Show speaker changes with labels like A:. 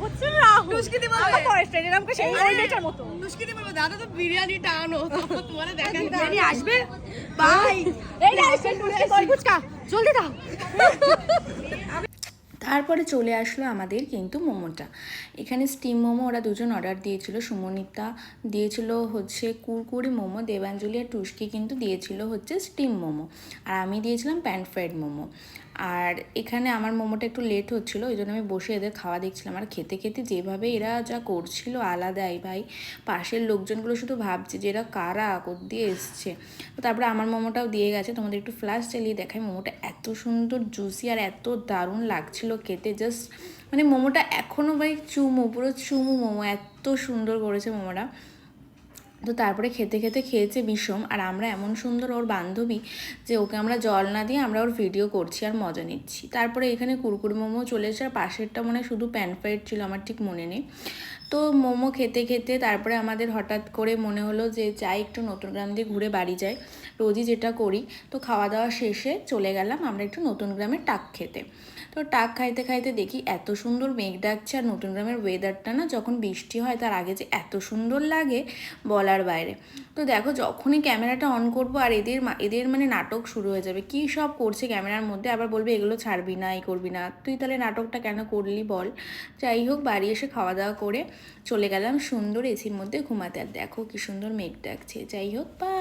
A: হচ্ছে রাহুল টুস্কিতে বলবে ফরেস্টের এরকম সেই ওই মেটার মতো
B: টুস্কিতে বলবে দাদা তো বিরিয়ানি টানো তোমার দেখা
A: বিরিয়ানি আসবে বাই এই না টুস্কি কই ফুচকা জলদি দাও।
C: তারপরে চলে আসলো আমাদের কিন্তু মোমোটা। এখানে স্টিম মোমো ওরা দুজন অর্ডার দিয়েছিল। সুমনিতা দিয়েছিল হচ্ছে কুরকুরি মোমো, দেবাঞ্জলি আর টুস্কি কিন্তু দিয়েছিল হচ্ছে স্টিম মোমো, আর আমি দিয়েছিলাম প্যান ফ্রাইড মোমো। আর এখানে আমার মোমোটা একটু লেট হচ্ছিলো, ওই জন্য আমি বসে এদের খাওয়া দেখছিলাম। আর খেতে খেতে যেভাবে এরা যা করছিল আলাদাই ভাই, পাশের লোকজনগুলো শুধু ভাবছে যে এরা কারা, দিয়ে এসছে। তো তারপরে আমার মোমোটাও দিয়ে গেছে। তোমাদের একটু ফ্ল্যাশ চালিয়ে দেখাই। মোমোটা এত সুন্দর জুসি আর এত দারুণ লাগছিল খেতে, জাস্ট মানে মোমোটা এখনও ভাই চুমু, পুরো চুমু মোমো, এত সুন্দর করেছে মোমোটা। তো তারপরে খেতে খেতে খেয়েছে বিষম, আর আমরা এমন সুন্দর ওর বান্ধবী যে ওকে আমরা জল না দিয়ে আমরা ওর ভিডিও করছি আর মজা নিচ্ছি। তারপরে এখানে কুরকুরি মোমো চলে এসে, আর পাশেরটা মনে হয় শুধু প্যান ফ্রাইড ছিল, আমার ঠিক মনে নেই। তো মোমো খেতে খেতে তারপরে আমাদের হঠাৎ করে মনে হলো যে যাই একটু নতুন গ্রাম দিয়ে ঘুরে বাড়ি যাই, রোজই যেটা করি। তো খাওয়া দাওয়া শেষে চলে গেলাম আমরা একটু নতুন গ্রামের টাক খেতে। তো টাক খাইতে খাইতে দেখি এত সুন্দর মেঘ ডাকছে, আর নতুন গ্রামের ওয়েদারটা না যখন বৃষ্টি হয় তার আগে যে এত সুন্দর লাগে বলার বাইরে। তো দেখো যখনই ক্যামেরাটা অন করবো আর এদের মানে নাটক শুরু হয়ে যাবে, কী সব করছে ক্যামেরার মধ্যে, আবার বলবে এগুলো ছাড়বি না, এই করবি না, তুই তাহলে নাটকটা কেন করলি বল। যাই হোক, বাড়ি এসে খাওয়া দাওয়া করে চলে গেলাম সুন্দর এসির মধ্যে ঘুমাতে। আর দেখো কি সুন্দর মেঘ ডাকছে। যাই হোক, বা